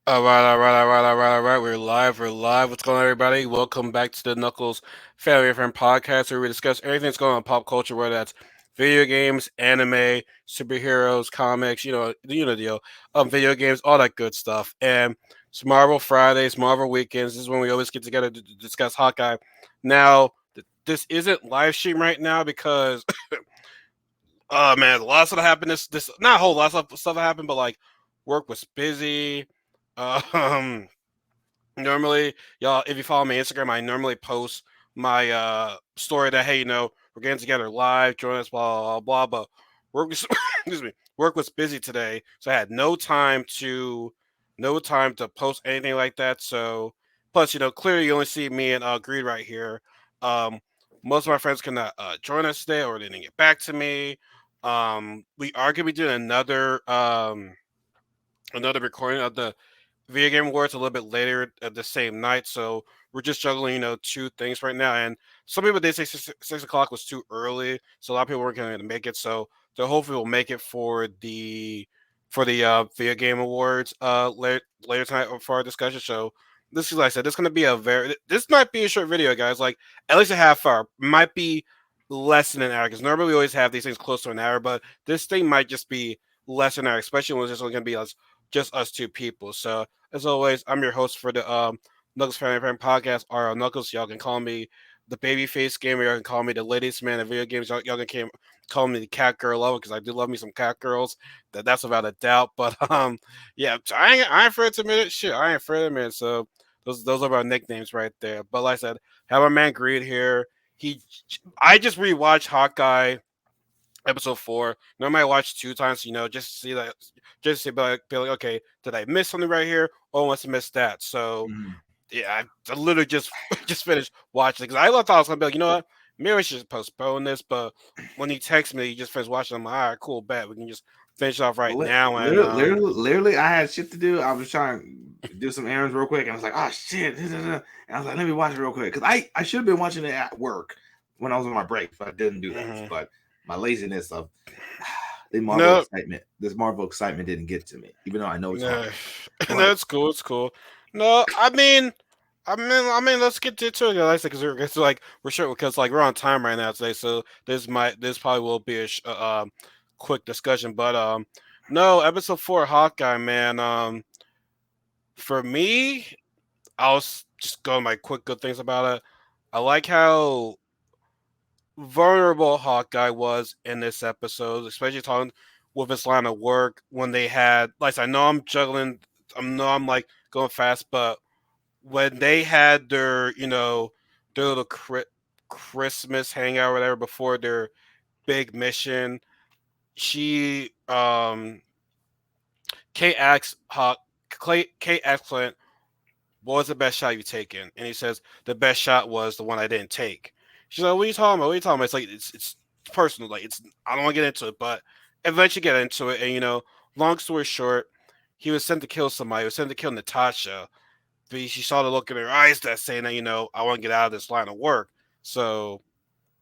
All right. We're live. We're live. What's going on, everybody? Welcome back to the Knuckles Family and Friend podcast, where we discuss everything that's going on in pop culture, whether that's video games, anime, superheroes, comics. The deal. Video games, all that good stuff. And it's Marvel Fridays, Marvel weekends. This is when we always get together to discuss Hawkeye. Now, this isn't live stream right now because, oh man, a lot of stuff happened. This not a whole lot of stuff happened, but like work was busy. Um. Normally, y'all, if you follow me on Instagram, I normally post my story that, hey, we're getting together live, join us, blah blah blah. But work was excuse me, work was busy today, so I had no time to post anything like that. So plus, clearly you only see me and Greed right here. Um, most of my friends cannot join us today, or they didn't get back to me. We are gonna be doing another recording of the Video Game Awards a little bit later at the same night. So we're just juggling, two things right now. And some people did say 6 o'clock was too early, so a lot of people weren't going to make it. So hopefully we'll make it for the Video Game Awards later tonight for our discussion. So this is like I said, this is going to be this might be a short video, guys. Like at least a half hour, might be less than an hour because normally we always have these things close to an hour, but this thing might just be less than an hour, especially when it's just going to be just us two people. So as always, I'm your host for the Knuckles Family Friend podcast, or Knuckles. Y'all can call me the babyface gamer. Y'all can call me the ladies man of video games. Y'all can call me the cat girl lover because I do love me some cat girls. That's without a doubt. But yeah, I ain't afraid to admit it. Shit, I ain't afraid to admit it. So those are our nicknames right there. But like I said, have our man Greed here. He, I just rewatched Hawkeye episode 4. Normally I watch 2 times, just to see that, just to be like, okay, did I miss something right here? Oh, I must have missed that. So Mm. yeah, I literally just just finished watching because I thought I was gonna be like, you know what, maybe I should postpone this. But when he texted me, he just finished watching. I'm like, all right, cool, bet we can just finish off right now. And Literally, I had shit to do. I was trying to do some errands real quick, and I was like, "Oh shit!" And I was like, "Let me watch it real quick," because I should have been watching it at work when I was on my break, but I didn't do that. mhm. But my laziness of No, this Marvel excitement didn't get to me, even though I know it's no, hard. no, But it's cool, it's cool. No, I mean, let's get to it. Like I said, because we're sure because like we're on time right now today, so this probably will be a quick discussion. But no, episode 4, Hawkeye, man. For me, just go my quick good things about it. I like how vulnerable Hawkeye was in this episode, especially talking with his line of work when they had. Like I know I'm juggling, I'm like going fast, but when they had their little Christmas hangout or whatever before their big mission, she Kate asks Hawk Kate asks Clint, "What was the best shot you've taken?" And he says, "The best shot was the one I didn't take." She's like, "What are you talking about? What are you talking about?" It's like it's personal. Like I don't want to get into it, but eventually get into it. And long story short, he was sent to kill somebody. He was sent to kill Natasha. But she saw the look in her eyes that saying that I want to get out of this line of work. So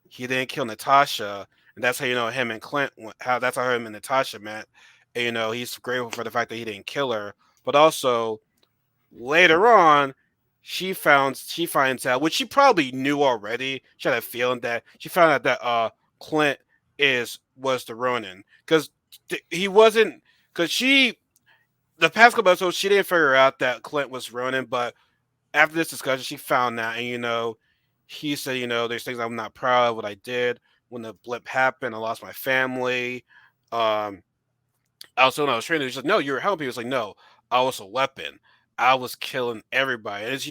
he didn't kill Natasha, and that's how him and Clint. How that's how him and Natasha met. And he's grateful for the fact that he didn't kill her, but also later on, she finds out, which she probably knew already. She had a feeling that she found out that Clint was the Ronin because he wasn't because she the past couple episodes she didn't figure out that Clint was Ronin, but after this discussion she found out, and he said, there's things I'm not proud of what I did when the blip happened. I lost my family. Um, also, when I was training, he was like, "No, you were helping." He was like, "No, I was a weapon. I was killing everybody." And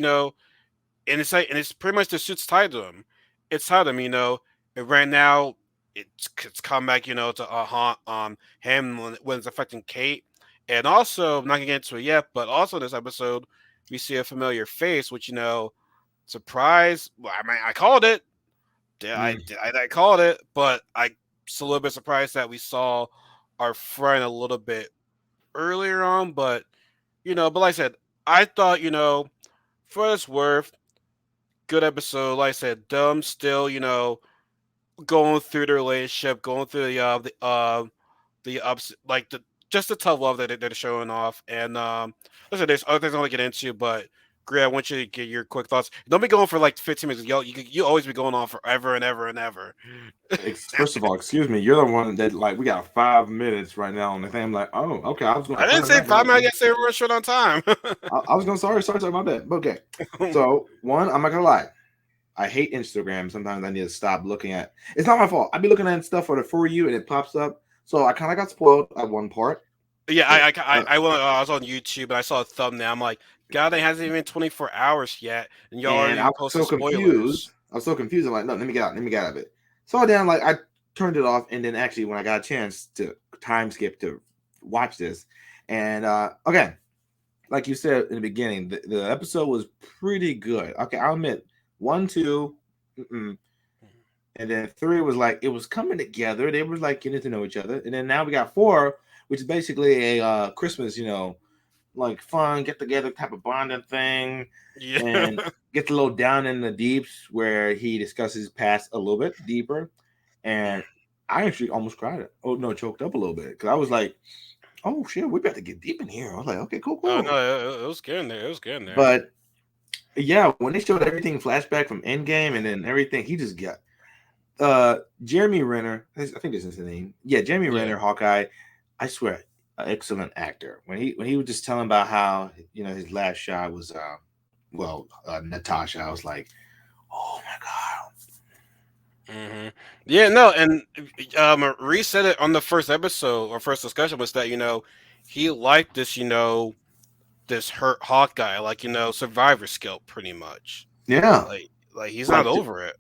and it's pretty much the suit's tied to him. It's tied to him, And right now, it's come back, to haunt him when it's affecting Kate. And also, I'm not gonna get into it yet, but also in this episode, we see a familiar face, which surprise. Well, I mean, I called it. I called it, but I still a little bit surprised that we saw our friend a little bit earlier on, but but like I said, I thought for its worth, good episode. Like I said, dumb still, going through the relationship, going through the ups, like just the tough love that they're showing off. And listen, there's other things I want to get into, but Gray, I want you to get your quick thoughts. Don't be going for like 15 minutes. You always be going on forever and ever and ever. First of all, excuse me, you're the one that like we got 5 minutes right now on the thing. I'm like, oh, okay, I was gonna I turn didn't it say back. 5 minutes. I said we're short on time. I was gonna sorry, my bad. Okay, so one, I'm not gonna lie, I hate Instagram. Sometimes I need to stop looking at. It's not my fault. I be looking at stuff for you, and it pops up. So I kind of got spoiled at one part. Yeah, I was on YouTube and I saw a thumbnail. I'm like, God, it hasn't even been 24 hours yet, and y'all And I already was posted so confused. spoilers. I was so confused. I'm like, no, let me get out. Let me get out of it. So then, like, I turned it off, and then actually, when I got a chance to time skip to watch this, and okay, like you said in the beginning, the episode was pretty good. Okay, I'll admit, 1, 2, and then 3 was like it was coming together. They were like getting to know each other, and then now we got 4, which is basically a Christmas, like fun get together type of bonding thing, Yeah. and gets a little down in the deeps where he discusses his past a little bit deeper, and I actually almost cried. Oh no, choked up a little bit because I was like, oh shit, we about to get deep in here. I was like, okay, cool, Oh cool. no, it was getting there. It was getting there. But yeah, when they showed everything flashback from Endgame and then everything, he just got Jeremy Renner. I think this is his name. Yeah, Jeremy Renner, Hawkeye. I swear, an excellent actor. When he was just telling about how his last shot was Natasha. I was like, oh my god. Mm-hmm. Yeah, no, and Reese said it on the first episode or first discussion was that he liked this this hurt Hawkeye like survivor skill pretty much. Yeah, Like he's like not over it.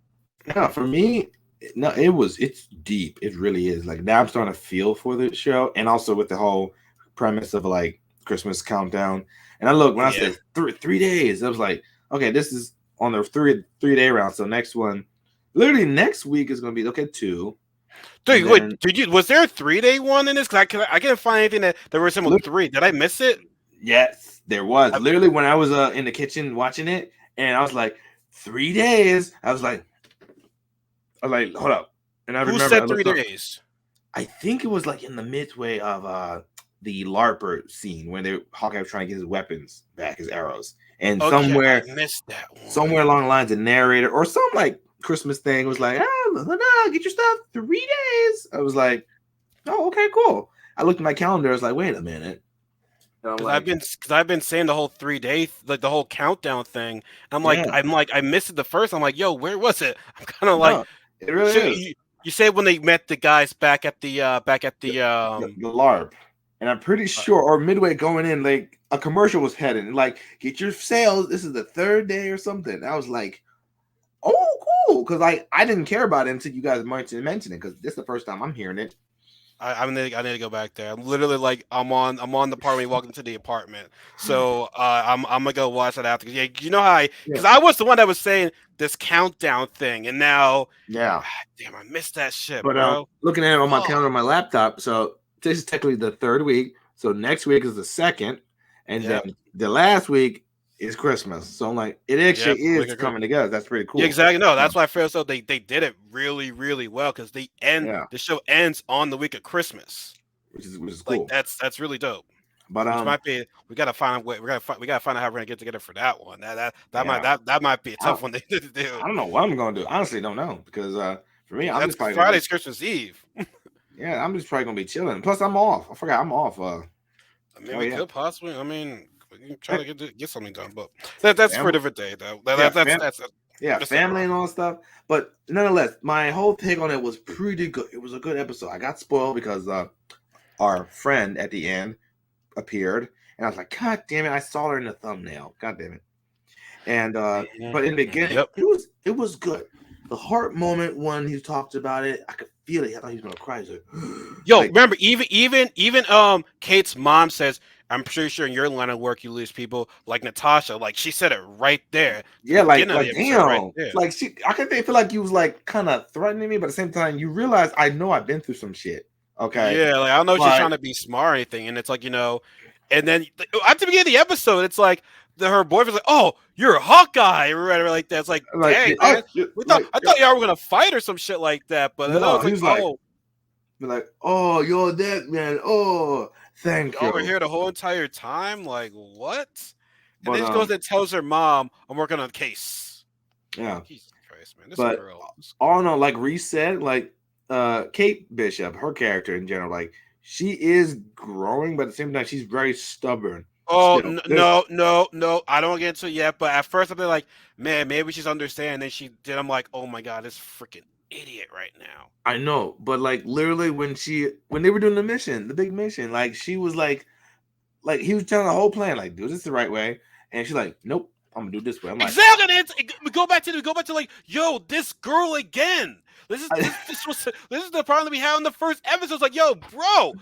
yeah. For me, no, it's deep. It really is. Like now, I'm starting to feel for the show, and also with the whole premise of like Christmas countdown. And I look when I Yeah. said 3 days, I was like, okay, this is on the 3 day round. So next one, literally next week is going to be 2. Dude, wait, was there a 3-day one in this? Cause I couldn't find anything that resembled 3. Did I miss it? Yes, there was. Literally when I was in the kitchen watching it, and I was like, 3 days. I was like, hold up. And I remember said 3 days? I think it was like in the midway of the LARPer scene when Hawkeye was trying to get his weapons back, his arrows. And I missed that one. Somewhere along the lines, the narrator or some like Christmas thing was like, get your stuff 3 days. I was like, oh, okay, cool. I looked at my calendar. I was like, wait a minute. Because I've been saying the whole 3-day, like the whole countdown thing. I'm like, I missed it the first. I'm like, yo, where was it? I'm kind of like, it really is. You say when they met the guys back at the LARP, and I'm pretty sure, or midway going in, like a commercial was heading, like, get your sales. This is the 3rd day or something. I was like, oh, cool, because I didn't care about it until you guys mentioned it, because this is the first time I'm hearing it. I need to go back there. I'm literally like I'm on the part when you walk into the apartment. So I'm gonna go watch that after. Yeah, you know how because I was the one that was saying this countdown thing, and now damn, I missed that shit, but, bro. Looking at it on my calendar on my laptop, so this is technically the 3rd week. So next week is the 2nd, and then the last week is Christmas. So I'm like, it actually is coming together. That's pretty cool. Yeah, exactly. No, that's why I feel so they did it really, really well because the show ends on the week of Christmas, which is cool. Like that's really dope. But which might be we gotta find a way. We gotta find out how we're gonna get together for that one. That might be a tough one to do. I don't know what I'm gonna do. Honestly, don't know because for me, I'm just probably Friday's Christmas Eve. Yeah, I'm just probably gonna be chilling. Plus, I'm off. I forgot I'm off. I mean, we could possibly. I mean, we can try to get something done, but that's for a different day, though. That's family and all that stuff. But nonetheless, my whole take on it was pretty good. It was a good episode. I got spoiled because our friend at the end appeared, and I was like, God damn it! I saw her in the thumbnail. God damn it! And but in the beginning, it was good. The heart moment when he talked about it, I could feel it. I thought he was gonna cry. Like, yo, remember, even Kate's mom says, I'm pretty sure in your line of work you lose people like Natasha. Like she said it right there. Yeah, like damn. Right like I could feel like you was like kind of threatening me, but at the same time, you realize I know I've been through some shit. Okay. Yeah, like I don't know if she's trying to be smart or anything, and it's like and then at the beginning of the episode, it's like her boyfriend's like, "Oh, you're a Hawkeye," or whatever like that. It's like, dang, man. I thought y'all were gonna fight or some shit like that, but no, it's like, like, oh, you're that man. Oh, Thank over you. here the whole entire time. Like what? And But then she goes and tells her mom, "I'm working on a case." yeah. Jesus Christ, man, this But girl. all in all, like Reese said, like Kate Bishop, her character in general, like she is growing, but at the same time, she's very stubborn. Oh Still, there's no! I don't get into it yet. But at first, I've been like, man, maybe she's understanding. Then she did. I'm like, oh my god, this freaking idiot right now. I know, but like literally when they were doing the mission, the big mission, like she was like he was telling the whole plan, like do this the right way, and she's like, nope, I'm gonna do it this way. I'm like, Exactly. And we go back to like, yo, this girl again. I, This is the problem that we had in the first episode. It's like, yo, bro,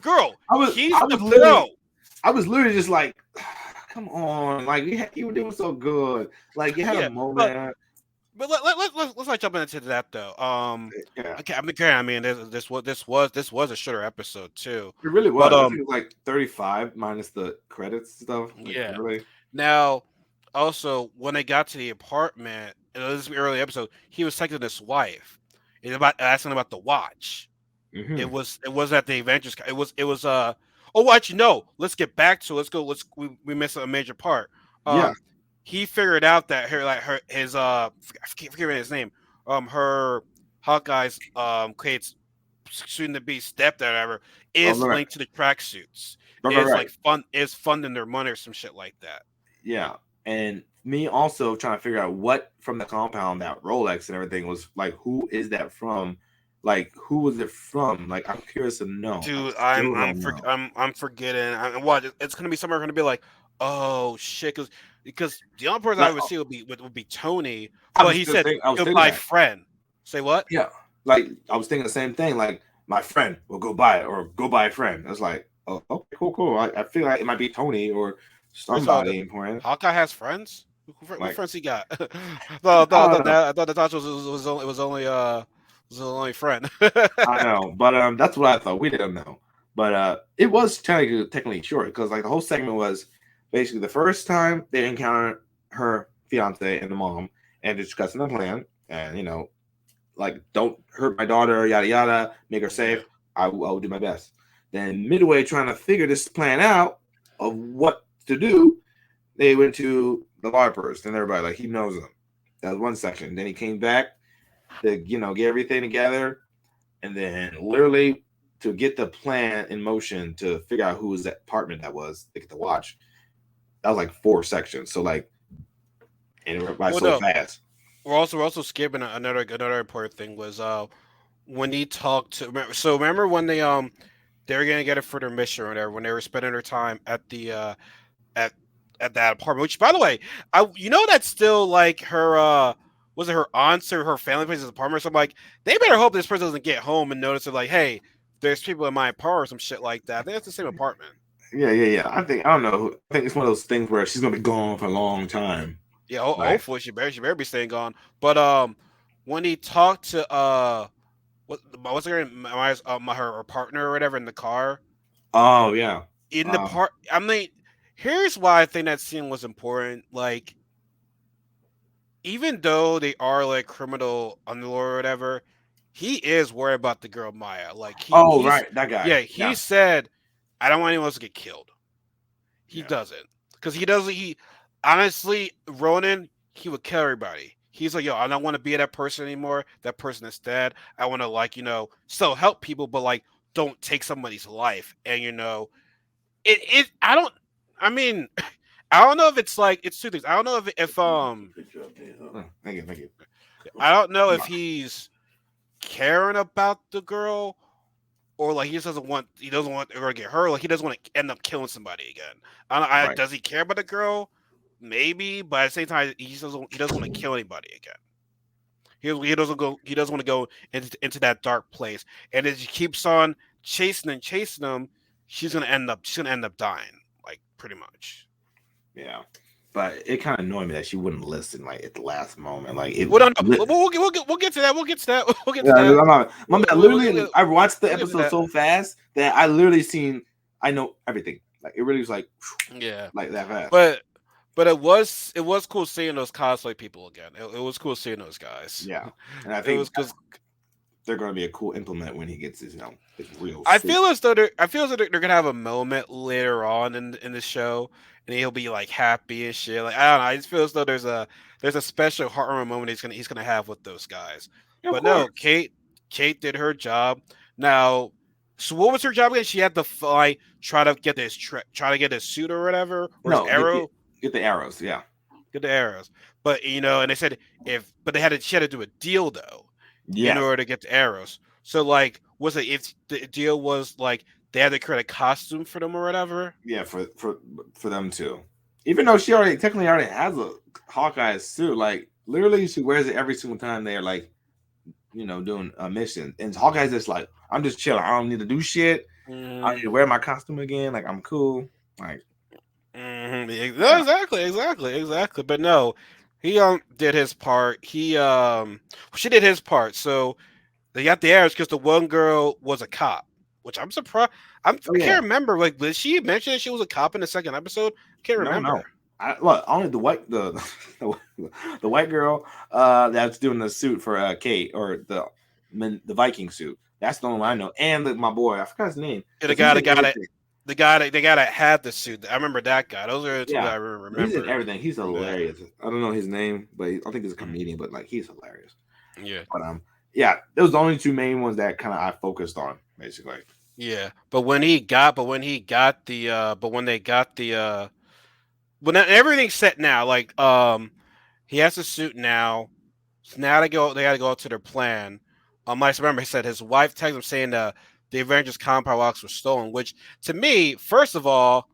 girl, I was he's I the was pro. literally I was literally just like, come on, like you were doing so good, like you had a Yeah, but moment, but let's not jump into that though. yeah. Okay, I mean, this was a shorter episode too, It really but was. I think it was like 35 minus the credits stuff. Like yeah. really, Now, also when they got to the apartment, this is the early episode, he was texting his wife, and about asking about the watch. hmm It was at the Avengers. It was. Oh, actually, no. Let's get back to it. Let's go. We missed a major part. yeah. He figured out that her his forget his name. Her Hawkeye's Kate's soon to be stepdad, whatever, Oh, is right, linked to the tracksuits. right, right, Is right. like funding their money or some shit like that. Yeah, and me also trying to figure out what from the compound that Rolex and everything was like. Who is that from? Like, who was it from? Like, I'm curious to know. I Dude, still don't know. I'm forgetting. What it's gonna be somewhere gonna be like, oh shit, because the only person I Like, would see would be Tony, I but was he just said thinking. I was thinking goodbye that. friend. Say what? Yeah, like I was thinking the same thing. Like, my friend will go buy it or go buy a friend. I was like, oh, okay, cool, cool. I feel like it might be Tony or Wait, so somebody important. Hawkeye has friends? What Like, friends he got? no, I don't know. I thought the thought was only friend. I know, but that's what I thought. We didn't know, but it was technically short because like the whole segment was basically the first time they encountered her fiance and the mom and discussing the plan, and like don't hurt my daughter, yada yada, make her Yeah. safe. I will do my best. Then midway trying to figure this plan out of what to do, they went to the law first, and everybody like he knows them. That was one section. Then he came back to get everything together, and then literally to get the plan in motion to figure out who was that apartment that was to get the watch. That was like 4 sections. So like, and it went by Well, so no, fast. we're also skipping another important thing was when he talked to remember when they were gonna get it for their mission or whatever when they were spending their time at at that apartment, which by the way, that's still like her was it her aunt's or her family place's apartment or something. Like they better hope this person doesn't get home and notice it like, hey, there's people in my apartment or some shit like that. I think it's the same apartment. Yeah, yeah, yeah. I don't know. I think it's one of those things where she's gonna be gone for a long time. Yeah, Like, hopefully she better be staying gone. But when he talked to what's her name, her partner or whatever in the car, oh yeah, in the uh, part, I mean, here's why I think that scene was important. Like, even though they are like criminal underlord or whatever, he is worried about the girl Maya. Like oh he's right, that guy. yeah, he Yeah, said, I don't want anyone else to get killed. He yeah, doesn't. Because he doesn't he honestly, Ronan, he would kill everybody. He's like, yo, I don't want to be that person anymore. That person is dead. I want to like, still help people, but like don't take somebody's life. And it I don't I mean I don't know if it's like it's two things. I don't know if thank you, thank you. I don't know if he's caring about the girl or like he doesn't want her to get hurt, like he doesn't want to end up killing somebody again. Right. Does he care about the girl? Maybe, but at the same time he doesn't want to kill anybody again. He doesn't want to go into that dark place. And as he keeps on chasing him, she's gonna end up dying, like pretty much. Yeah, but it kind of annoyed me that she wouldn't listen like at the last moment. Like it. Well, no, no. We'll get to that. We'll get to that. We'll get to Yeah, that. my bad. We'll Literally, I watched the get to episode that. so fast that I literally seen. I know everything. Like it really was Yeah, like that fast. but it was cool seeing those cosplay people again. It was cool seeing those guys. Yeah, and I It think was because they're going to be a cool implement when he gets his his real I suit. feel as though they're gonna have a moment later on in the show, and he'll be like happy and shit. Like I don't know, I just feel as though there's a special heartwarming moment he's gonna have with those guys. Yeah, of But no, course. Kate did her job. Now, so what was her job again? She had to fight, try to get his suit or whatever, or his No, arrow, get the arrows. Yeah. get the arrows. But and they said but she had to do a deal though in Yes. order to get the arrows. So like, was it if the deal was like they had to create a costume for them or whatever? Yeah, for them too. Even though she already technically already has a Hawkeye suit, like literally she wears it every single time they're like, doing a mission. And Hawkeye's just like, I'm just chilling. I don't need to do shit. I need Mm, to wear my costume again. Like I'm cool. Like No, exactly. But no, he did his part. She did his part. So they got the arrows because the one girl was a cop, which I'm surprised. oh I yeah. can't remember. Like, did she mention that she was a cop in the second episode? I can't No, remember. no. Look, only the white girl that's doing the suit for Kate or the Viking suit. That's the only one I know. And my boy, I forgot his name Yeah, because he's in got it. everything. They gotta had the suit. I remember that guy. Those are the two that Yeah, I he's in remember. everything. He's From that. hilarious. I don't know his name, but I think he's a Mhm. comedian. But like, he's hilarious. Yeah, But yeah, those the only two main ones that kind of I focused on basically. yeah. But when they got when everything's set now, like he has the suit now. So now they gotta go out to their plan. I just remember he said his wife texted him saying the Avengers compound locks were stolen. Which to me, first of all,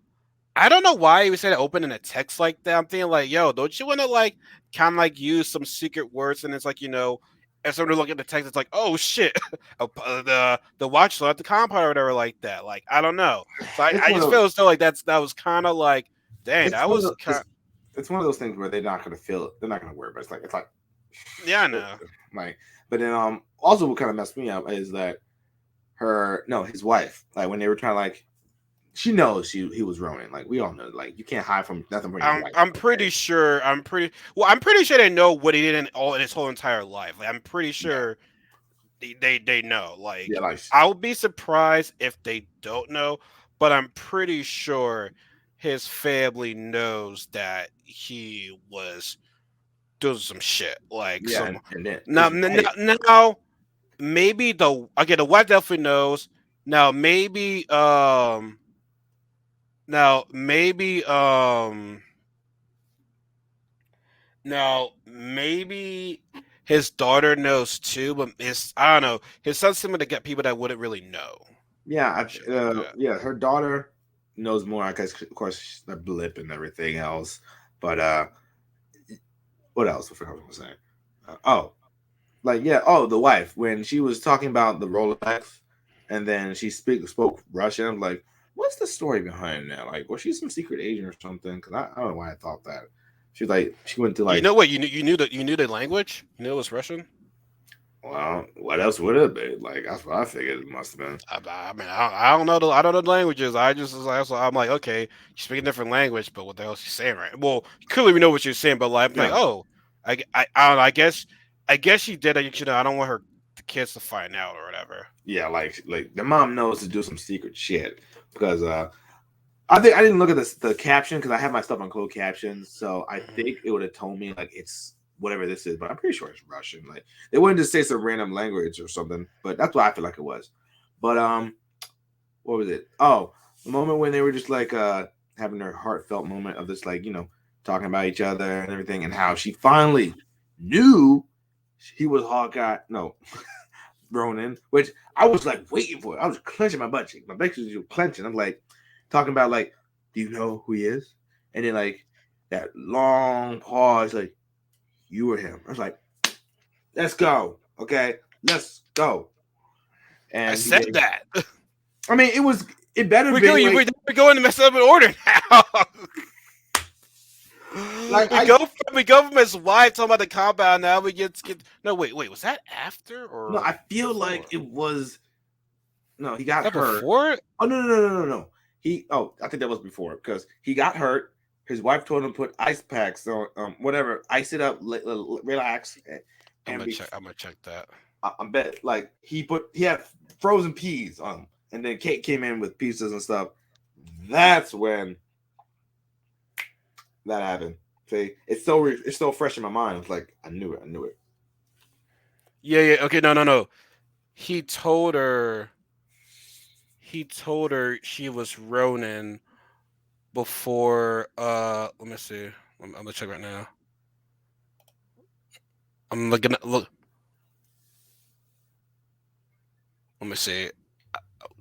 I don't know why he would say that open in a text like that. I'm thinking like, yo, don't you want to like kind of like use some secret words? And it's like, as someone look at the text, it's like, oh shit, the watch at the compound or whatever like that. Like I don't know. So It's I one just of feel as though like that was kind of like, dang, it's that one of was kind. it's one of those things where they're not gonna feel it. They're not gonna worry, but it's like Yeah, I know. like. But then also what kind of messed me up is that his wife, like when they were trying to like, she knows he was Ronin. Like we all know, like you can't hide from nothing from your wife. I'm Okay. pretty sure. I'm pretty sure they know what he did in his whole entire life. Like, I'm pretty Yeah. sure they know. Yeah. Like Like I'll be surprised if they don't know, but I'm pretty sure his family knows that he was doing some shit. Like yeah, some and then now his wife. now maybe the wife definitely knows. Now maybe now maybe Now, maybe his daughter knows too, but I don't know. His son's similar to get people that wouldn't really know. Yeah, Shit like that. yeah, her daughter knows more. I guess, of course, the blip and everything else. But what else? I forgot what I was saying. Oh, like yeah. Oh, the wife when she was talking about the Rolex, and then she spoke Russian. I'm like, what's the story behind that? Like, was she some secret agent or something? Because I don't know why I thought that. She was like, she went to You like, know what? You knew the language. You knew it was Russian. well, what else would it be? Like, that's what I figured it must have been. I mean, I don't know I don't know the languages. I just was like, so I'm like, okay, you speak a different language, but what the hell is she saying, right? Well, clearly we know what you're saying, but like, I'm like, Yeah, oh, I don't know. I guess she did. I don't want her the kids to find out or whatever. yeah. Like the mom knows to do some secret shit because I think I didn't look at the caption because I have my stuff on closed captions, so I Mhm. think it would have told me like it's whatever this is, but I'm pretty sure it's Russian. Like they wouldn't just say some random language or something, but that's what I feel like it was. But what was it? Oh, the moment when they were just like having their heartfelt moment of this like talking about each other and everything, and how she finally knew he was Hawkeye. No, Ronin, which I was like waiting for. I was clenching my butt cheek. My butt cheek was clenching. I'm like talking about like, do you know who he is? And then like that long pause, like you were him. I was like, let's go, okay, let's go. I And he said gave. that. I mean, it better We're been going. like We're going to mess up in order now. like I We go from his wife talking about the compound. Now we get. No, wait. Was that after no, or I feel like before? it was no. He got That hurt. before? Oh no. He I think that was before because he got hurt. His wife told him to put ice packs on whatever, ice it up, relax, and I'm gonna check that. I bet like he had frozen peas on him, and then Kate came in with pizzas and stuff. That's when that happened. See, it's so fresh in my mind. It's like I knew it. I knew it. Yeah, yeah. Okay, no. He told her. He told her she was Ronin before. Let me see. I'm gonna check right now. I'm looking at look. Let me see.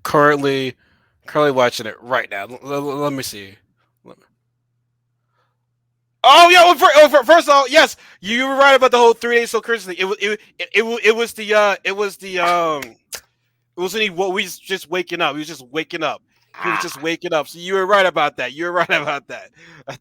Currently, currently watching it right now. Let me see. Oh yeah. First of all, yes, you were right about the whole 3 days so Christmas thing. It was it was any what we was just waking up. He was just waking up. He was just Ah, waking up. So you were right about that. You were right about that.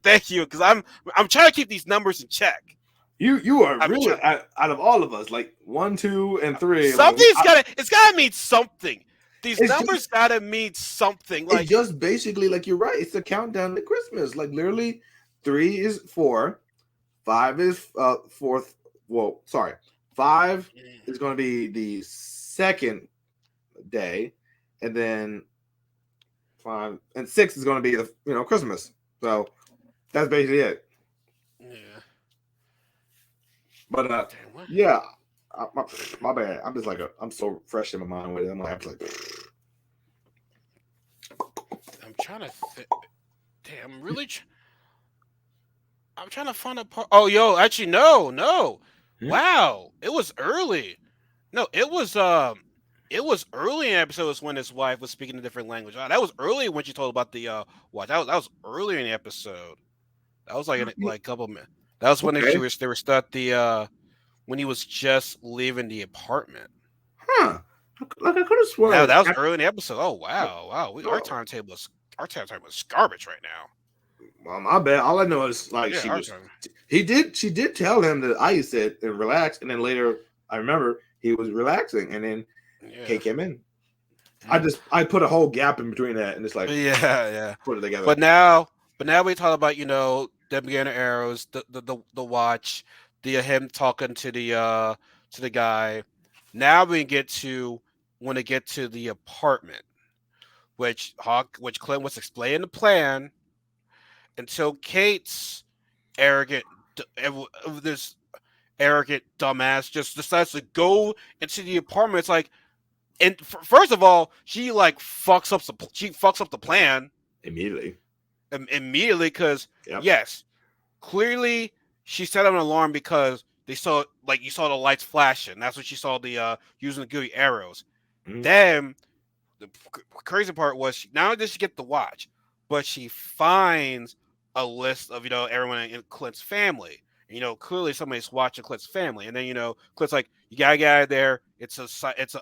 Thank you, because I'm trying to keep these numbers in check. you are I'm really trying. out of all of us, like 1, 2, and 3. Like It's gotta mean something. These it's numbers just gotta mean something. it's Like just basically like you're right. It's a countdown to Christmas. Like literally, 3 is 4, 5 is fourth. Well, sorry, 5 is going to be the second day, and then 5 and 6 is going to be the Christmas. So that's basically it. yeah. But Damn what? yeah, my bad. I'm just like I'm so fresh in my mind with it. I'm like I'm trying to. Damn, I'm trying to find a part. Oh, yo, actually, no. hmm? Wow, it was early. No, it was early in episodes when his wife was speaking a different language. That was early when she told about the watch. That was earlier in the episode. That was like like a couple minutes. That was when Okay, they were stuck the when he was just leaving the apartment. huh? Like I could have That sworn. that was early in the episode. Oh wow. Oh, Our timetable is garbage right now. well, my bad. All I know is like Yeah, she our was. time. She did tell him that I said and relax, and then later I remember he was relaxing, and then Yeah. Kate came in. Mhm. I put a whole gap in between that, and it's like Yeah, yeah. put it together. But now, we talk about them getting the arrows, the watch, the him talking to the guy. Now we get to when they get to the apartment, which Clint was explaining the plan until Kate's arrogant, this arrogant dumbass just decides to go into the apartment. It's like, and first of all, she fucks up the plan Immediately. immediately because Yep. yes, clearly she set up an alarm because they saw like you saw the lights flashing. That's what she saw the using the gooey arrows. Mhm. Then the crazy part was not only did she get the watch, but she finds a list of everyone in Clint's family. Clearly somebody's watching Clint's family, and then Clint's like, "You gotta get out of there. It's a silent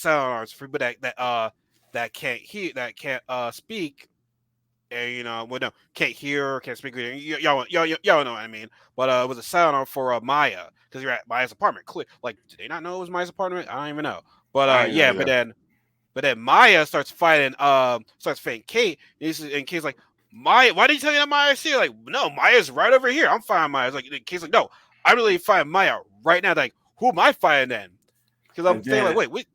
alarm for people that can't hear, that can't speak, and well, no, can't hear, can't speak. Y'all know what I mean. But it was a silent alarm for Maya because you're at Maya's apartment. Like, did they not know it was Maya's apartment? I don't even know. But I know. yeah, Yeah. but then Maya starts fighting Kate, and Kate's like, Maya, why did you tell me that Maya's here? Like, no, Maya's right over here. I'm fighting Maya. Like, Kate's like, no, I'm really fighting Maya right now. Like, who am I fighting then? Because I'm And thinking like, then wait,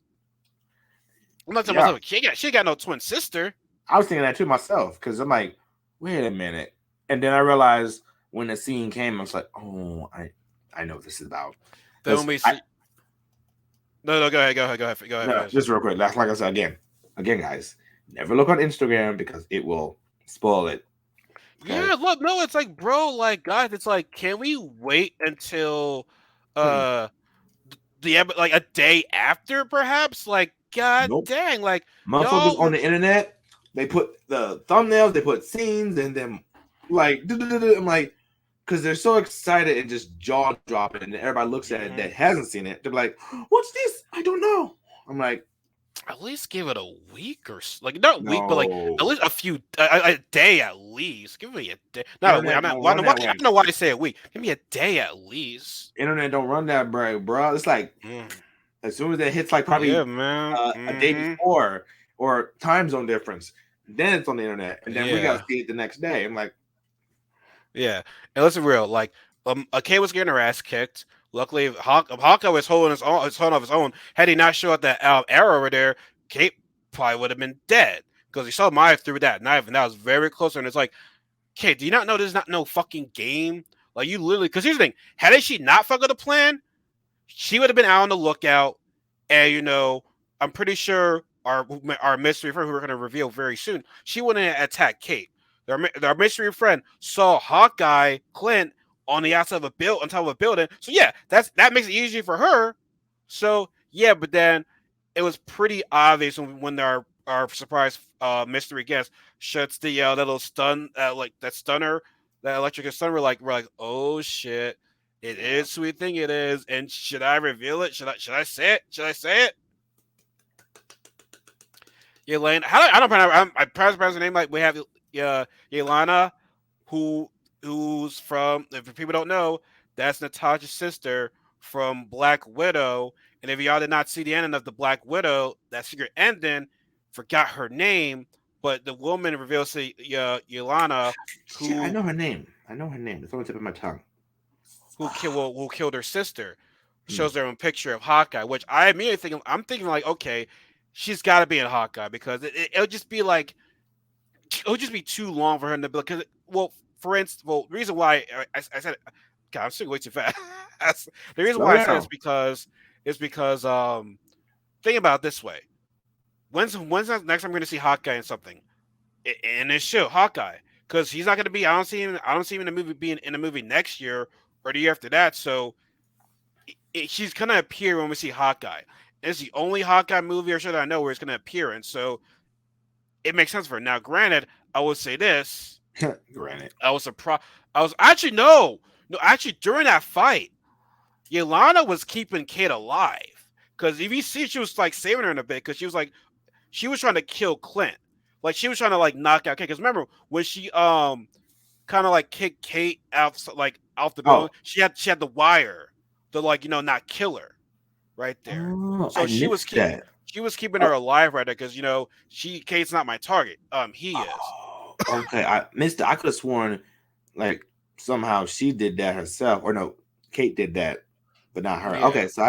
I'm not telling yeah, myself, she ain't got no twin sister. I was thinking that too myself because I'm like, wait a minute, and then I realized when the scene came, I was like, oh, I know what this is about Then because when we I see, no, go ahead, no, finish. just real quick. That's like I said again, guys, never look on Instagram because it will spoil it. Okay. Yeah, look, no, it's like, bro, like, guys, it's like, can we wait until Hmm. uh like a day after, perhaps? Like, god Nope. dang, like Motherfuckers y'all, on the internet, they put the thumbnails, they put scenes, and then like, I'm like, because they're so excited and just jaw dropping, and everybody looks at it mhm. that hasn't seen it. They're like, "What's this? I don't know." I'm like, At least give it a week like not a week, but like at "No, least a day at least. Give me a day, not a week. I'm internet not. don't I run don't know why, that I way. don't know why I say a week. Give me a day at least. Internet don't run that way, bro. It's like Mm. as soon as it hits like Yeah, probably man. a day Hmm. before or time zone difference, then it's on the internet, and then we got to Yeah. see it the next day. I'm like, Yeah, and let's be real. Like, Kay was getting her ass kicked. Luckily, Hawkeye was holding his own of his own. Had he not showed up that arrow over there, Kate probably would have been dead because he saw Maya through that knife, and that was very close. And it's like, Kate, do you not know this is not no fucking game? Like you literally, because here's the thing: had she not fucked up the plan, she would have been out on the lookout, and I'm pretty sure our mystery friend, who we're going to reveal very soon, she wouldn't have attacked Kate. Our mystery friend saw Hawkeye Clint on the outside of on top of a building. So yeah, that makes it easier for her. So yeah, but then it was pretty obvious when our surprise mystery guest shuts the little stun like that stunner, that electric stun. We're like, oh shit, it is who we think it is. And should I reveal it? Should I say it? Should I say it? Yelena, I don't pronounce. I pronounce her name like we have Yelena, who's from. If people don't know, that's Natasha's sister from Black Widow. And if y'all did not see the ending of the Black Widow, that secret ending, forgot her name, but the woman reveals to Yelena Shit, I who know her name. I know her name. It's on the tip of my tongue. who killed her sister. Hmm. Shows her a picture of Hawkeye, which I immediately I'm thinking like, okay, she's got to be in Hawkeye because it'll just be like it would just be too long for her to be because for instance, the reason why I said God, I'm speaking way too fast. The reason Slow why I said down. it's because think about it this way. When's the next time I'm going to see Hawkeye in something? In this show, Hawkeye, because he's not going to be. I don't see him in the movie being in the movie next year or the year after that. So she's going to appear when we see Hawkeye. It's the only Hawkeye movie or show that I know where it's going to appear in. So it makes sense for her. Now, granted, I would say this. Granted. I was surprised. I was actually no. Actually, during that fight, Yelena was keeping Kate alive because if you see, she was like saving her in a bit because she was trying to kill Clint, like she was trying to like knock out Kate. Because remember when she kind of like kicked Kate out like off the building, Oh, she had the wire to like not kill her right there. oh, So I missed that. she was keeping her Oh, alive right there because Kate's not my target. He is. oh, okay. I missed it. I could have sworn like somehow she did that herself, or no, Kate did that, but not her. Yeah. Okay, so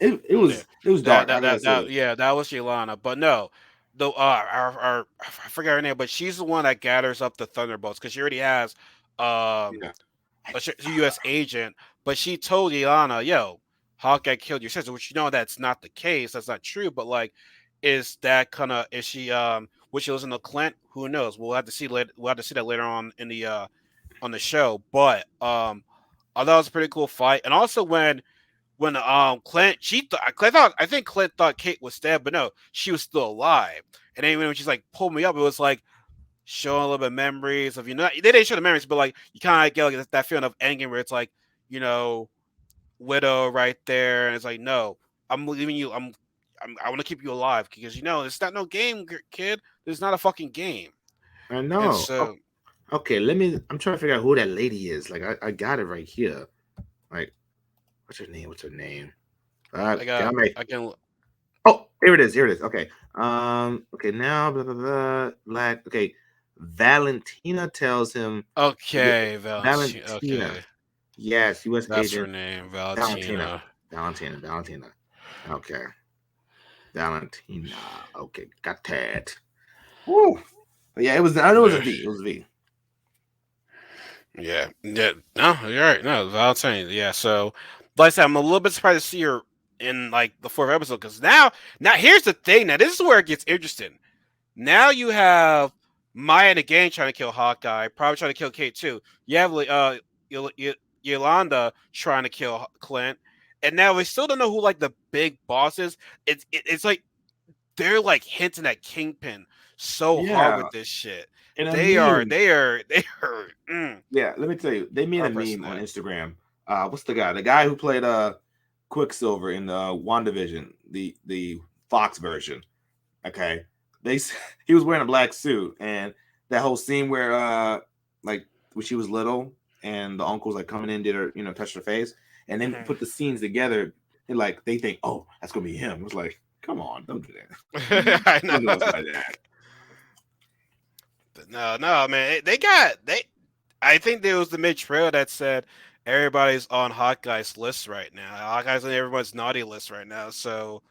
it Yeah. was dark. I gotta That say, yeah, that was Shelana. But no, the our I forgot her name, but she's the one that gathers up the Thunderbolts because she already has um yeah, a U.S. agent. But she told Ilana, "Yo, Hawkeye killed your sister," which that's not the case. That's not true. But like, is she would she listen to Clint? Who knows? We'll have to see later. We'll have to see that later on the show. But I thought it was a pretty cool fight, and also when Clint I think Clint thought Kate was dead, but no, she was still alive. And then when she's like pulled me up, it was like showing a little bit of memories of they didn't show the memories, but like you kind of get like that feeling of Endgame where it's like you know Widow right there, and it's like no, I'm leaving you. I want to keep you alive because it's not no game, kid. It's not a fucking game. I And know. so Okay, let me. I'm trying to figure out who that lady is. Like, I got it right here. Like, what's her name? What's her name? Can I make? I can Oh, here it is. Here it is. Okay. Okay. Now, blah blah blah. Black. Okay. Valentina tells him. Yeah, okay, Valentina. Valentina. Okay, Yes, U.S. that's her agent name, Valentina. Valentina. Valentina. Okay. Valentina. Okay. Got that. Woo. But yeah, it was. I know it was a Yeah. V. It was a V. Yeah, yeah. No, you're right. No, Valentine. Yeah. So, like I said, I'm a little bit surprised to see her in like the fourth episode because now here's the thing. Now this is where it gets interesting. Now you have Maya and the gang trying to kill Hawkeye, probably trying to kill Kate too. You have Yolanda trying to kill Clint, and now we still don't know who like the big boss is. It's like they're like hinting at Kingpin so hard Yeah. with this shit. And a They meme. are they are. Yeah, let me tell you, they made a Hard pressed meme to on that. Instagram. What's the guy? The guy who played Quicksilver in the WandaVision, the Fox version. Okay, he was wearing a black suit, and that whole scene where like when she was little and the uncle's like coming in, did her touch her face, and then Mhm. put the scenes together, and like they think, oh, that's gonna be him. It was like, come on, don't do that. I know. Don't do us like that. No, man. They got they. I think there was the mid trail that said, everybody's on Hawkeye's list right now. Hawkeye's on everyone's naughty list right now. So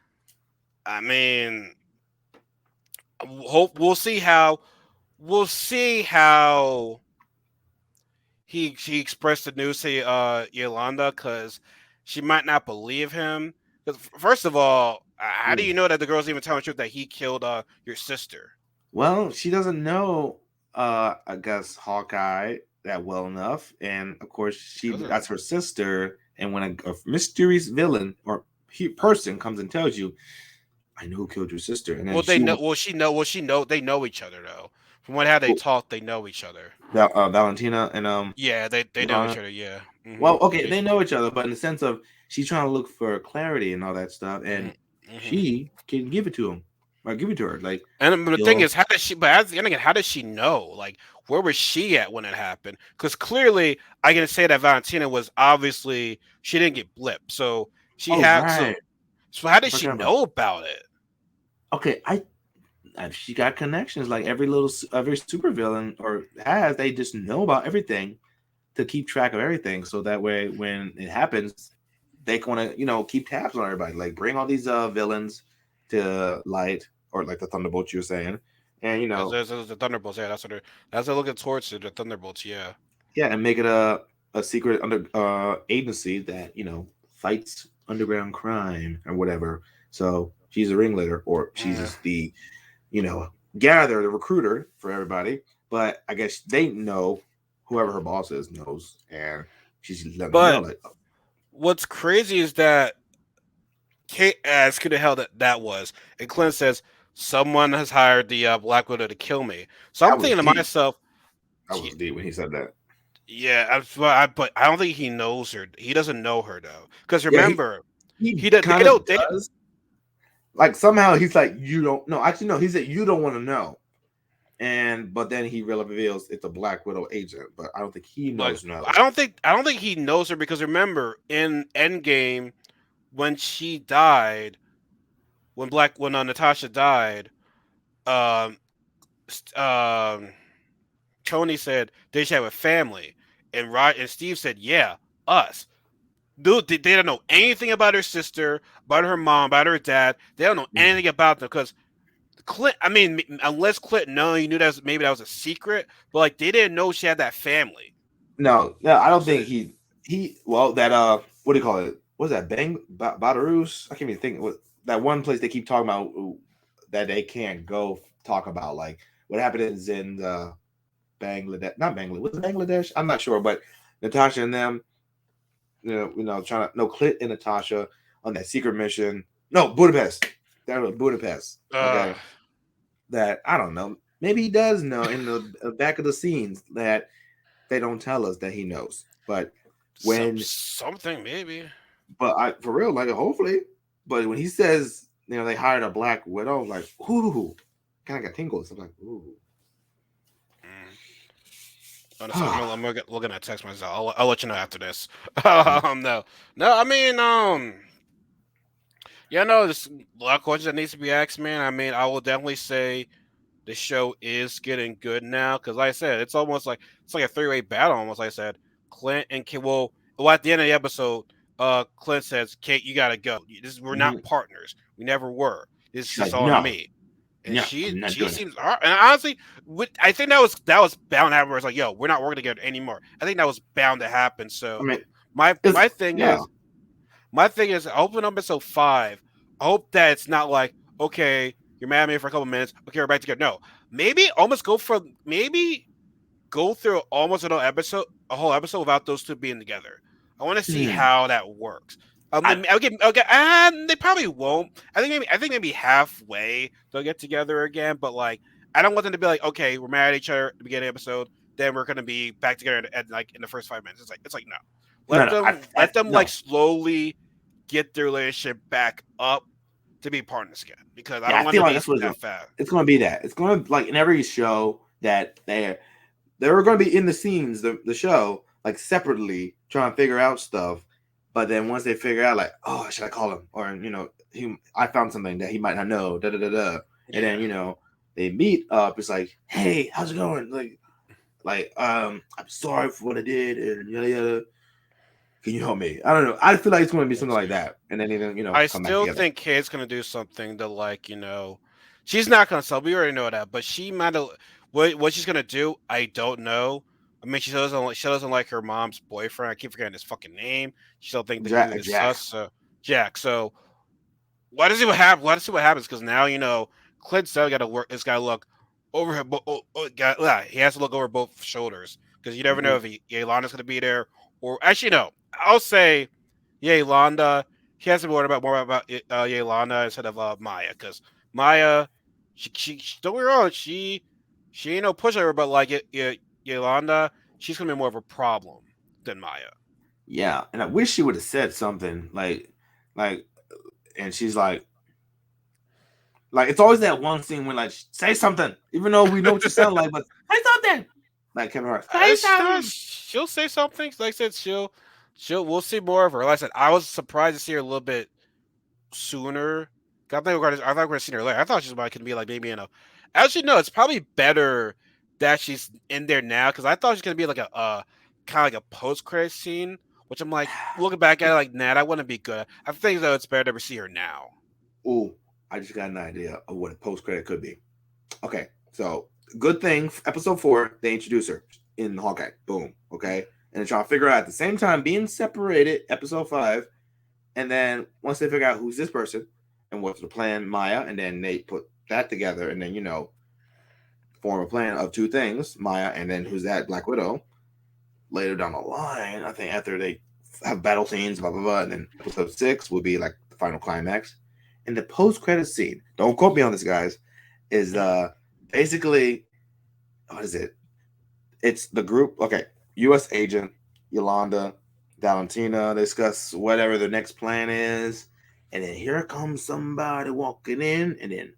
I mean, hope we'll see how he expressed the news to Yolanda because she might not believe him. Because first of all, how do Mm. you know that the girl's even telling the truth that he killed your sister? Well, she doesn't know, I guess Hawkeye that well enough, and of course She doesn't. that's her sister. And when a mysterious villain or person comes and tells you, "I know who killed your sister," and then Well, they she know. will, Well, she know. Well, she know. They know each other though. From what how they oh, talk, they know each other. Valentina and Yeah, they know each Johanna. other. Yeah. Mm-hmm. Well, okay, they know each other, but in the sense of she's trying to look for clarity and all that stuff, and Mm-hmm. she can give it to him or give it to her. Like, And the thing he'll, is, how does she? But as the end again, how does she know? Like, where was she at when it happened? Because clearly, I can say that Valentina was obviously she didn't get blipped, so she oh had. right, So how I did she forgot about. know about it? Okay, she got connections like every every supervillain or has. They just know about everything to keep track of everything, so that way when it happens, they want to keep tabs on everybody. Like bring all these villains to light, or like the Thunderbolts you're saying, and There's the Thunderbolts. Yeah, that's what they're looking towards to the Thunderbolts. Yeah. yeah, and make it a secret under agency that fights underground crime or whatever. So she's a ringleader, or she's Mm. just the you know gather the recruiter for everybody. But I guess they know, whoever her boss is knows, and she's letting them know But like, what's crazy is that Kate asks who the hell that was, and Clint says someone has hired the Black Widow to kill me. So I'm that was thinking to deep. myself, That was deep when he said that. yeah, but I don't think he knows her. He doesn't know her though, because Yeah, remember, he he did. They kind of don't. They does. Like somehow he's like, you don't know. Actually, no, he said you don't want to know. And but then he reveals it's a Black Widow agent, but I don't think he like. knows no. I don't think he knows her because remember in Endgame when she died, when Natasha died, um, Tony said they should have a family, and Steve said, "Yeah, us." Dude, they don't know anything about her sister, about her mom, about her dad. They don't know Mm. anything about them because Clint. I mean, unless Clint knew, he knew maybe that was a secret, but like they didn't know she had that family. No, no, I don't So think he well that what do you call it? What's that? Badarus? I can't even think what that one place they keep talking about that they can't go talk about like what happens in Bangladesh, not Bangladesh, was it Bangladesh? I'm not sure, but Natasha and them, trying to no Clit and Natasha on that secret mission. No, Budapest. That was Budapest. uh, Okay, that I don't know. Maybe he does know in the back of the scenes that they don't tell us that he knows. But when, something maybe. but I for real, like hopefully. But when he says, they hired a Black Widow, like ooh, kind of got tingles. I'm like, ooh. Mm. Honestly, I'm gonna get looking at text myself. I'll let you know after this. No, no. I mean, yeah, no. There's a lot of questions that needs to be asked, man. I mean, I will definitely say the show is getting good now because, like I said, it's like a three-way battle. Almost, like I said, Clint and Kate. Well, at the end of the episode, Clint says, "Kate, you gotta go. We're Mm-hmm. not partners. We never were. This She's is like, on no, me." And no, I'm not she doing it. seems and honestly, I think that was bound to happen. Where it's like, yo, we're not working together anymore. I think that was bound to happen. I So mean, my it's my thing yeah. is I hope in episode 5, I hope that it's not like, okay, you're mad at me for a couple minutes, okay, we're back together. No, maybe go through almost a whole episode without those two being together. I want to see Hmm. how that works. I Okay, and they probably won't. I think maybe halfway they'll get together again, but like I don't want them to be like, okay, we're mad at each other at the beginning of the episode, then we're gonna be back together at like in the first 5 minutes. It's like no, no let no. them like No. slowly get their relationship back up to be partners again because I Yeah, don't I want feel to like be that's what that fast. it's going to be. That it's going to like in every show that they're going to be in the scenes, the show like separately trying to figure out stuff. But then once they figure out, like, oh, should I call him? Or I found something that he might not know. Da da da da. And then Yeah. they meet up. It's like, hey, how's it going? Like I'm sorry for what I did, and yada yada. Can you help me? I don't know. I feel like it's going to be something like that, and then even I come back still together. think Kate's gonna do something to she's not gonna sell. We already know that, but she might have. What she's gonna do, I don't know. I mean, she doesn't like her mom's boyfriend. I keep forgetting his fucking name. She don't think the dude is Jack. sus. So Jack. So let us see what happens. Let us see what happens because now Clint's still got to work. This guy look over him. He has to look over both shoulders because you never know Hmm. if Yolanda's gonna be there or actually no. I'll say Yolanda. He has to be worried about more about Yolanda instead of Maya because Maya, she don't get me wrong, she ain't no pushover, but like Yolanda, she's gonna be more of a problem than Maya. Yeah, and I wish she would have said something like, and she's like it's always that one scene when like say something, even though we know what you sound like, but say something. Like Kevin Hart, say something. She'll say something. Like I said, she'll. We'll see more of her. Like I said, I was surprised to see her a little bit sooner. I thought we were gonna see her later. I thought she was about to be like maybe in a. Actually, no. It's probably better that she's in there now because I thought she was gonna be like a kind of like a post credit scene. Which I'm like looking back at it like, nah, that wouldn't be good. I think though it's better to see her now. Oh, I just got an idea of what a post credit could be. Okay, so good thing, episode 4, they introduce her in Hawkeye. Boom. Okay, and they're trying to figure out at the same time being separated. Episode 5, and then once they figure out who's this person and what's the plan, Maya, and then they put that together, and then form a plan of two things, Maya, and then who's that Black Widow. Later down the line, I think after they have battle scenes, blah blah blah, and then episode 6 will be like the final climax. And the post credit scene, don't quote me on this, guys, is basically what is it? It's the group. Okay, U.S. agent Yolanda, Valentina discuss whatever the next plan is, and then here comes somebody walking in, and then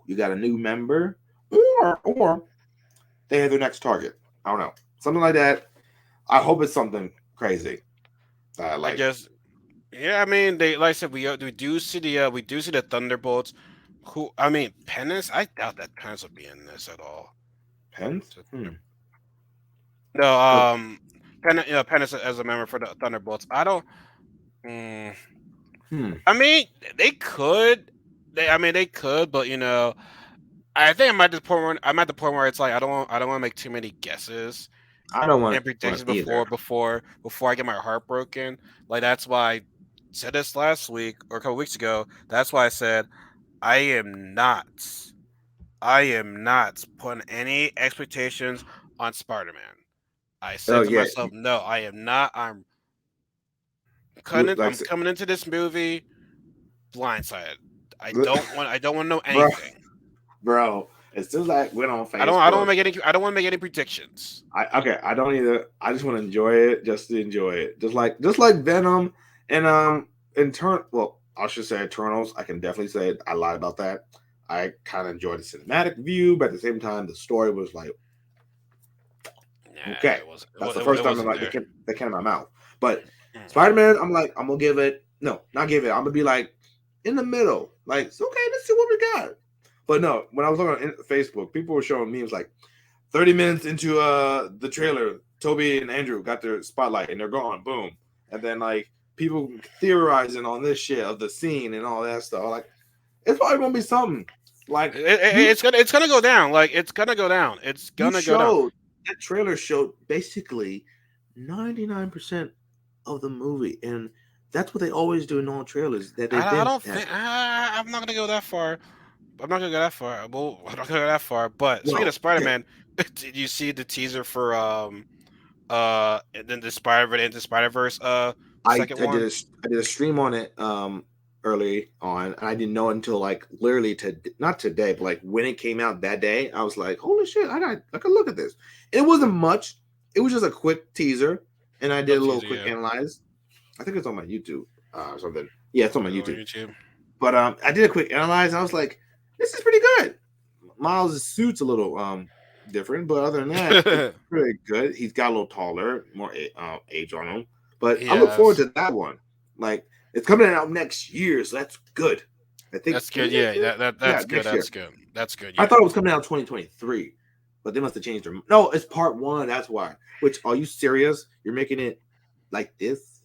you got a new member, or they have their next target. I don't know, something like that. I hope it's something crazy. I Like guess. Yeah, I mean, they like I said, we do see the Thunderbolts. Who I mean, Penance. I doubt that Penance will be in this at all. Pens. So, Hmm. no, But Penance as a member for the Thunderbolts. I don't. Mm, hmm. I mean, they could. I mean, they could, but I think I'm at the point where it's like I don't want to make too many guesses I don't and want one predictions either. before I get my heart broken. Like that's why I said this last week or a couple weeks ago. That's why I said I am not. I am not putting any expectations on Spider-Man. I Oh said to yeah, myself, no, I am not. you like I'm coming into this movie blindsided. I don't want to know bro, anything. bro. As soon as I went on I don't Facebook, want to make any I don't want to make any predictions. I don't either. I just want to enjoy it, just to enjoy it. Just like Venom and well, I should say Eternals. I can definitely say I lied about that. I kind of enjoyed the cinematic view, but at the same time, the story was like, okay, Nah, that's the first it time I'm wasn't like there. they came out my mouth. But Mm. Spider Man, I'm like, I'm gonna give it no, not give it. I'm gonna be like in the middle. Like, it's okay, let's see what we got. But no, when I was looking on Facebook, people were showing memes like 30 minutes into the trailer, Toby and Andrew got their spotlight and they're gone. Boom. And then like people theorizing on this shit of the scene and all that stuff. Like, it's probably gonna be something. Like you It's gonna go down. Like it's gonna go down. It's you gonna go down. showed that trailer showed basically 99% of the movie. And that's what they always do in all trailers that they've I been don't at. think I'm not gonna go that far. I'm not gonna go that far. Well, I'm not gonna go that far. But speaking of Well, Spider okay. Man, did you see the teaser for and then the Spider Verse second I one? did a stream on it early on, and I didn't know until like literally to not today, but like when it came out that day, I was like, holy shit, I could look at this. It wasn't much. It was just a quick teaser, and I did Quick a little teaser, quick yeah. analyze. I think it's on my YouTube or something. Yeah, it's on my On YouTube. YouTube. But I did a quick analyze. And I was like, this is pretty good. Miles' suit's a little different, but other than that, it's pretty good. He's got a little taller, more age on him. But I look forward Yes, to that one. Like, it's coming out next year, so that's good. I think that's is good. it next Yeah, year? Yeah, that's good. next year. That's good. That's good. I Yeah. thought it was coming out 2023, but they must have changed their. No, it's part one. That's why. Which are you serious? You're making it? like this.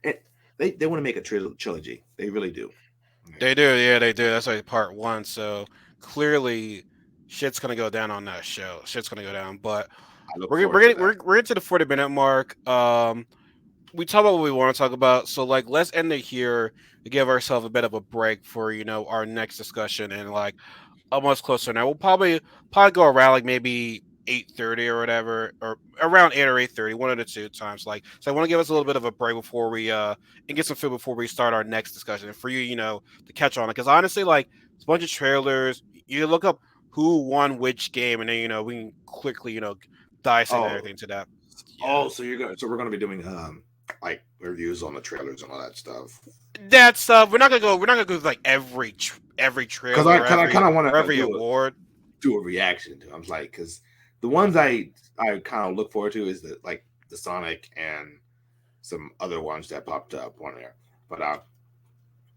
And they want to make a trilogy. They really do. Okay. They do, yeah, they do. That's like part one. So clearly, shit's gonna go down on that show. Shit's gonna go down. But I look we're forward we're to getting, that. we're into the 40-minute mark. We talk about what we want to talk about. So like, let's end it here to give ourselves a bit of a break for our next discussion and like almost closer now. We'll probably go around like maybe 8:30 or whatever, or around 8 or 8:30, one of the two times. Like, so I want to give us a little bit of a break before we and get some food before we start our next discussion. And for you, to catch on it, because honestly, like it's a bunch of trailers. You look up who won which game, and then we can quickly dissect Oh, everything to that. Yeah. oh, so we're gonna be doing like reviews on the trailers and all that stuff. That's we're not gonna go with like every Because trailer I kind of want or to every award. do a reaction to. I'm like, because the ones I kind of look forward to is the Sonic and some other ones that popped up on there. But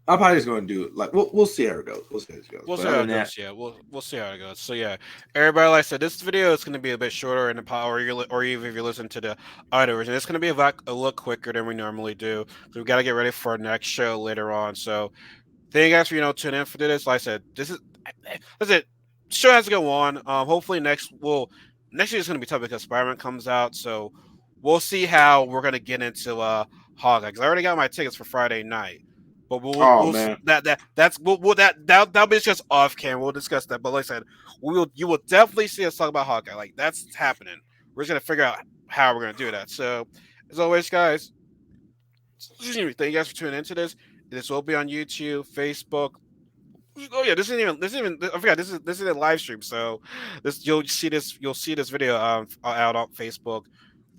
I'm probably just going to do like we'll see how it goes. We'll see how it goes. We'll But see other how than it that, goes. Yeah, we'll see how it goes. So yeah, everybody, like I said, this video is going to be a bit shorter in the power, or even if you listen to the audio version, it's going to be a look quicker than we normally do. So we got to get ready for our next show later on. So thank you guys for tuning in for this. Like I said, that's it. Show has to go on. Hopefully next year is going to be tough because Spider-Man comes out. So we'll see how we're going to get into Hawkeye, because I already got my tickets for Friday night. But oh we'll man, that's we'll that'll be just off camera. We'll discuss that. But like I said, you will definitely see us talk about Hawkeye. Like that's happening. We're just gonna figure out how we're gonna do that. So as always, guys, excuse me, thank you guys for tuning into this. This will be on YouTube, Facebook. Oh yeah, this isn't even I forgot this is a live stream. So you'll see this video out on Facebook,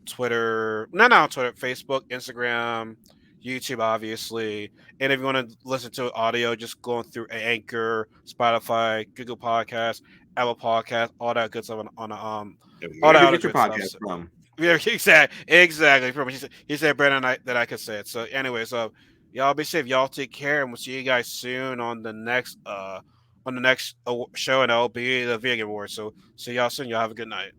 Twitter, not on Twitter, Facebook, Instagram, YouTube, obviously. And if you want to listen to audio, just going through Anchor, Spotify, Google Podcasts, Apple Podcasts, all that good stuff all that wherever you other get your good stuff. podcast So, from. yeah, exactly. Pretty much. He said better than I could say it. So anyway, so y'all be safe. Y'all take care, and we'll see you guys soon on the next show, and that'll be the Vegan War. So see y'all soon. Y'all have a good night.